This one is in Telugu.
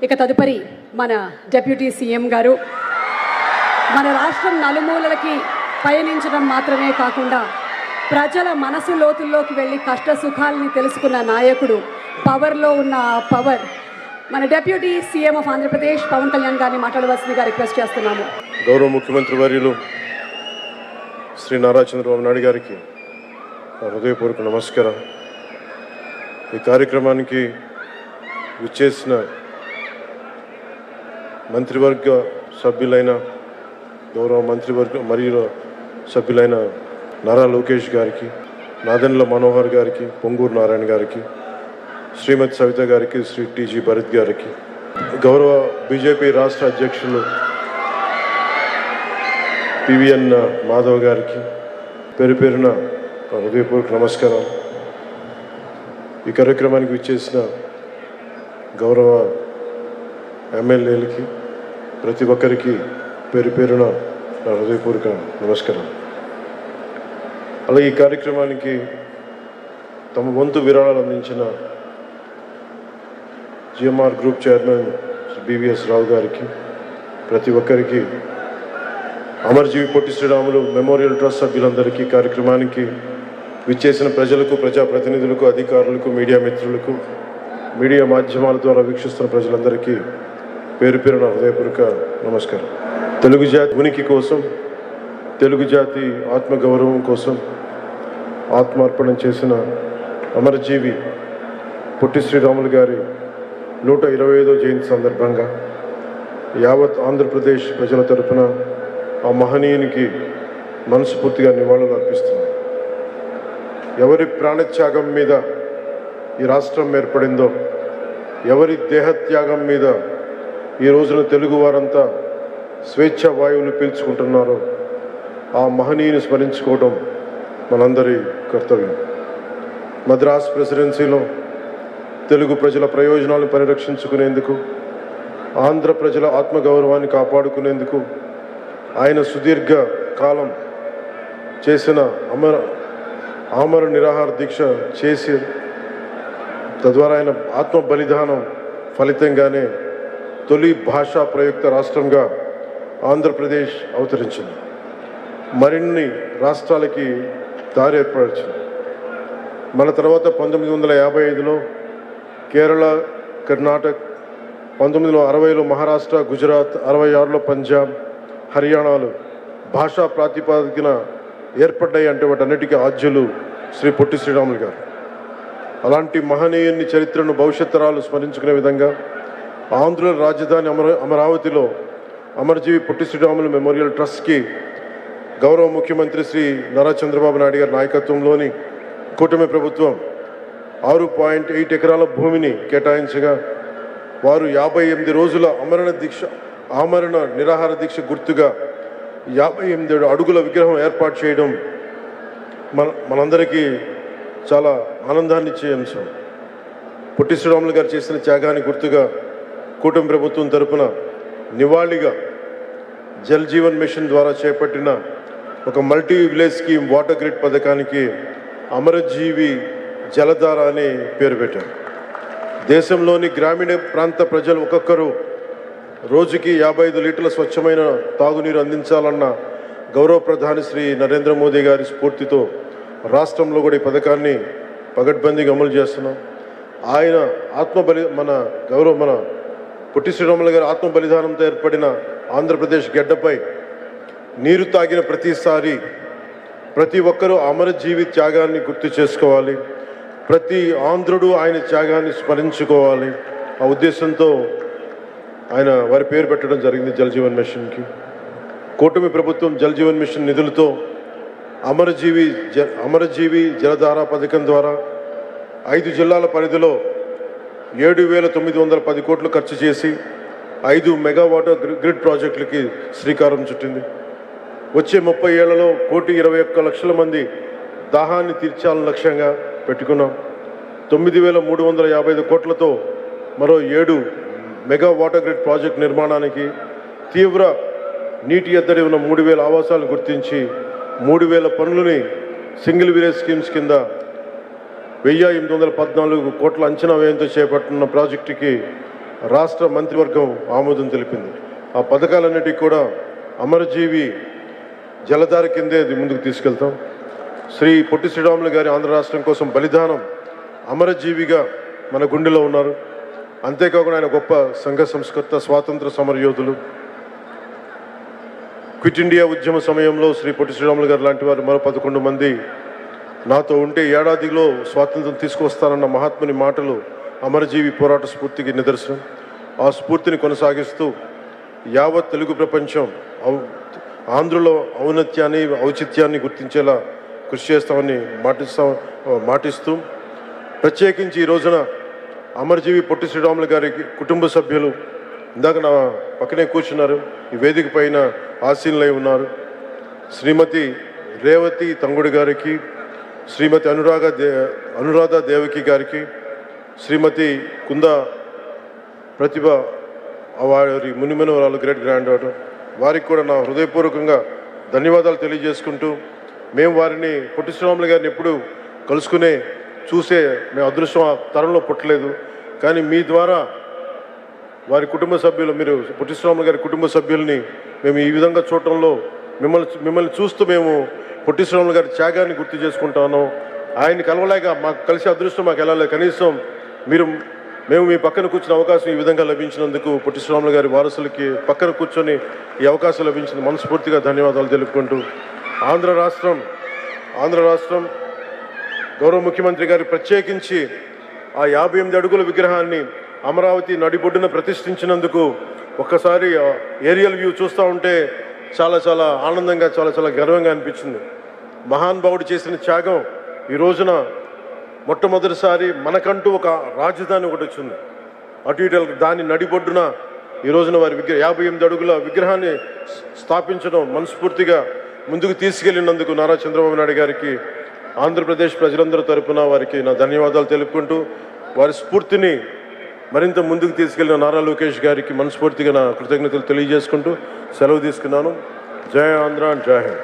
ఇక తదుపరి మన డిప్యూటీ సీఎం గారు మన రాష్ట్రం నలుమూలలకి పయనించడం మాత్రమే కాకుండా ప్రజల మనసు లోతుల్లోకి వెళ్ళి కష్ట సుఖాలని తెలుసుకున్న నాయకుడు, పవర్లో ఉన్న పవర్, మన deputy CM of Andhra Pradesh Pawan Kalyan గారిని మాట్లాడవలసిందిగా రిక్వెస్ట్ చేస్తున్నాము. గౌరవ ముఖ్యమంత్రి వర్యులు శ్రీ నారా చంద్రబాబు నాయుడు గారికి హృదయపూర్వక నమస్కారం. ఈ కార్యక్రమానికి విచ్చేసిన మంత్రివర్గ సభ్యులైన గౌరవ మంత్రివర్గ మరియు సభ్యులైన నారా లోకేష్ గారికి, నాదెండ్ల మనోహర్ గారికి, పొంగూరు నారాయణ గారికి, శ్రీమతి సవిత గారికి, శ్రీ టీజీ భరత్ గారికి, గౌరవ బీజేపీ రాష్ట్ర అధ్యక్షులు పివిఎన్ మాధవ్ గారికి పేరు పేరున హృదయపూర్వక నమస్కారం. ఈ కార్యక్రమానికి విచ్చేసిన గౌరవ ఎమ్మెల్యేలకి, ప్రతి ఒక్కరికి పేరు పేరున నా హృదయపూర్వక నమస్కారం. అలాగే ఈ కార్యక్రమానికి తమ వంతు విరాళాలు అందించిన జిఎంఆర్ గ్రూప్ చైర్మన్ బివిఎస్ రావు గారికి, ప్రతి ఒక్కరికి, అమరజీవి పొట్టి శ్రీరాములు మెమోరియల్ ట్రస్ట్ సభ్యులందరికీ, కార్యక్రమానికి విచ్చేసిన ప్రజలకు, ప్రజాప్రతినిధులకు, అధికారులకు, మీడియా మిత్రులకు, మీడియా మాధ్యమాల ద్వారా వీక్షిస్తున్న ప్రజలందరికీ పేరు పేరున హృదయపూర్వక నమస్కారం. తెలుగు జాతి ఉనికి కోసం, తెలుగు జాతి ఆత్మగౌరవం కోసం ఆత్మార్పణం చేసిన అమరజీవి పొట్టి శ్రీరాములు గారి 125వ జయంతి సందర్భంగా యావత్ ఆంధ్రప్రదేశ్ ప్రజల తరపున ఆ మహనీయునికి మనస్ఫూర్తిగా నివాళులు అర్పిస్తున్నాను. ఎవరి ప్రాణత్యాగం మీద ఈ రాష్ట్రం ఏర్పడిందో, ఎవరి దేహత్యాగం మీద ఈ రోజున తెలుగు వారంతా స్వేచ్ఛ వాయువులు పీల్చుకుంటున్నారో ఆ మహనీయుని స్మరించుకోవడం మనందరి కర్తవ్యం. మద్రాస్ ప్రెసిడెన్సీలో తెలుగు ప్రజల ప్రయోజనాలను పరిరక్షించుకునేందుకు, ఆంధ్ర ప్రజల ఆత్మగౌరవాన్ని కాపాడుకునేందుకు ఆయన సుదీర్ఘ కాలం చేసిన ఆమర నిరాహార దీక్ష చేసి, తద్వారా ఆయన ఆత్మ బలిదానం ఫలితంగానే తొలి భాషా ప్రయుక్త రాష్ట్రంగా ఆంధ్రప్రదేశ్ అవతరించింది. మరిన్ని రాష్ట్రాలకి దారి ఏర్పరిచింది. మన తర్వాత 1955లో కేరళ, కర్ణాటక, 1960లో మహారాష్ట్ర, గుజరాత్, 66లో పంజాబ్, హర్యానాలు భాషా ప్రాతిపదికన ఏర్పడ్డాయి. అంటే వాటన్నిటికీ ఆద్యులు శ్రీ పొట్టి శ్రీరాములు గారు. అలాంటి మహనీయుని చరిత్రను భవిష్యత్ తరాలు స్మరించుకునే విధంగా ఆంధ్ర రాజధాని అమరావతిలో అమరజీవి పొట్టి శ్రీరాములు మెమోరియల్ ట్రస్ట్కి గౌరవ ముఖ్యమంత్రి శ్రీ నారా చంద్రబాబు నాయుడు గారి నాయకత్వంలోని కూటమి ప్రభుత్వం 6.8 ఎకరాల భూమిని కేటాయించగా, వారు 58 రోజుల ఆమరణ నిరాహార దీక్ష గుర్తుగా 57 అడుగుల విగ్రహం ఏర్పాటు చేయడం మనందరికీ చాలా ఆనందాన్ని ఇచ్చే అంశం. పొట్టి శ్రీరాములు గారు చేసిన త్యాగాన్ని గుర్తుగా కూటమి ప్రభుత్వం తరపున నివాళిగా జల్ జీవన్ మిషన్ ద్వారా చేపట్టిన ఒక multi village scheme water grid పథకానికి అమరజీవి జలధార అని పేరు పెట్టారు. దేశంలోని గ్రామీణ ప్రాంత ప్రజలు ఒక్కొక్కరు రోజుకి 55 లీటర్ల స్వచ్ఛమైన తాగునీరు అందించాలన్న గౌరవ ప్రధాని శ్రీ నరేంద్ర మోదీ గారి స్ఫూర్తితో రాష్ట్రంలో కూడా ఈ పథకాన్ని పగడ్బందీగా అమలు చేస్తున్నాం. ఆయన మన పొట్టి శ్రీరాములు గారి ఆత్మ బలిదానంతో ఏర్పడిన ఆంధ్రప్రదేశ్ గడ్డపై నీరు తాగిన ప్రతిసారి ప్రతి ఒక్కరూ అమరజీవి త్యాగాన్ని గుర్తు చేసుకోవాలి, ప్రతి ఆంధ్రుడు ఆయన త్యాగాన్ని స్మరించుకోవాలి. ఆ ఉద్దేశంతో ఆయన వారి పేరు పెట్టడం జరిగింది జల్ జీవన్ మిషన్కి. కూటమి ప్రభుత్వం జల్ జీవన్ మిషన్ నిధులతో అమరజీవి జలధార పథకం ద్వారా 5 జిల్లాల పరిధిలో 7,910 కోట్లు ఖర్చు చేసి 5 మెగావాటర్ గ్రిడ్ ప్రాజెక్టులకి శ్రీకారం చుట్టింది. వచ్చే 30 ఏళ్లలో 1,21,00,000 మంది దాహాన్ని తీర్చాలని లక్ష్యంగా పెట్టుకున్నాం. 9,355 కోట్లతో మరో 7 మెగా వాటర్ గ్రిడ్ ప్రాజెక్ట్ నిర్మాణానికి, తీవ్ర నీటి ఎద్దడి ఉన్న 3,000 ఆవాసాలను గుర్తించి 3,000 పనులని సింగిల్ విలేజ్ స్కీమ్స్ కింద 1,814 కోట్ల అంచనా వ్యయంతో చేపట్టిన ప్రాజెక్టుకి రాష్ట్ర మంత్రివర్గం ఆమోదం తెలిపింది. ఆ పథకాలన్నిటికీ కూడా అమరజీవి జలధార కిందే ముందుకు తీసుకెళ్తాం. శ్రీ పొట్టి శ్రీరాములు గారి ఆంధ్ర రాష్ట్రం కోసం బలిదానం అమరజీవిగా మన గుండెలో ఉన్నారు. అంతేకాకుండా ఆయన గొప్ప సంఘ సంస్కర్త, స్వాతంత్ర సమరయోధులు. క్విట్ ఇండియా ఉద్యమ సమయంలో శ్రీ పొట్టి శ్రీరాములు గారు లాంటి వారు మరో 11 మంది నాతో ఉంటే ఏడాదిలో స్వాతంత్రం తీసుకువస్తానన్న మహాత్ముని మాటలు అమరజీవి పోరాట స్ఫూర్తికి నిదర్శనం. ఆ స్ఫూర్తిని కొనసాగిస్తూ యావత్ తెలుగు ప్రపంచం ఆంధ్రులో ఔన్నత్యాన్ని, ఔచిత్యాన్ని గుర్తించేలా కృషి చేస్తామని మాటిస్తూ ప్రత్యేకించి ఈ రోజున అమరజీవి పొట్టి శ్రీరాములు గారి కుటుంబ సభ్యులు ఇందాక నా పక్కనే కూర్చున్నారు, ఈ వేదిక పైన ఆసీనులై ఉన్నారు. శ్రీమతి రేవతి తంగుడి గారికి, శ్రీమతి అనురాధ దేవకి గారికి, శ్రీమతి కుందా ప్రతిభ వారి మునిమనవరాలు గ్రేట్ గ్రాండ్ డాటర్, వారికి కూడా నా హృదయపూర్వకంగా ధన్యవాదాలు తెలియజేసుకుంటూ, మేము వారిని పొట్టి శ్రీరాములు గారిని ఎప్పుడు కలుసుకునే చూసే మేము అదృష్టం ఆ తరంలో పుట్టలేదు. కానీ మీ ద్వారా వారి కుటుంబ సభ్యులు, మీరు పొట్టి శ్రీరాములు గారి కుటుంబ సభ్యుల్ని మేము ఈ విధంగా చూడటంలో మిమ్మల్ని చూస్తూ మేము పొట్టి శ్రీరాములు గారి త్యాగాన్ని గుర్తు చేసుకుంటాను. ఆయన్ని కలవలేక మాకు కలిసి అదృష్టం మాకు వెళ్ళాలి. కనీసం మేము మీ పక్కన కూర్చున్న అవకాశం ఈ విధంగా లభించినందుకు పొట్టి శ్రీరాములు గారి వారసులకి పక్కన కూర్చొని ఈ అవకాశం లభించిన మనస్ఫూర్తిగా ధన్యవాదాలు తెలుపుకుంటూ, ఆంధ్ర రాష్ట్రం గౌరవ ముఖ్యమంత్రి గారు ప్రత్యేకించి ఆ 58 అడుగుల విగ్రహాన్ని అమరావతి నడిబొడ్డున ప్రతిష్ఠించినందుకు ఒక్కసారి ఏరియల్ వ్యూ చూస్తూ ఉంటే చాలా చాలా ఆనందంగా, చాలా చాలా గర్వంగా అనిపించింది. మహానుభావుడు చేసిన త్యాగం ఈ రోజున మొట్టమొదటిసారి మనకంటూ ఒక రాజధాని ఒకటి వచ్చింది. అటు ఇటు దాని నడిబొడ్డున ఈ రోజున వారి 58 అడుగుల విగ్రహాన్ని స్థాపించడం మనస్ఫూర్తిగా ముందుకు తీసుకెళ్లినందుకు నారా చంద్రబాబు నాయుడు గారికి, ఆంధ్రప్రదేశ్ ప్రజలందరి తరపున వారికి నా ధన్యవాదాలు తెలుపుకుంటూ, వారి స్ఫూర్తిని మరింత ముందుకు తీసుకెళ్లిన నారా లోకేష్ గారికి మనస్ఫూర్తిగా నా కృతజ్ఞతలు తెలియజేసుకుంటూ సెలవు తీసుకున్నాను. జై ఆంధ్ర, జై హింద్.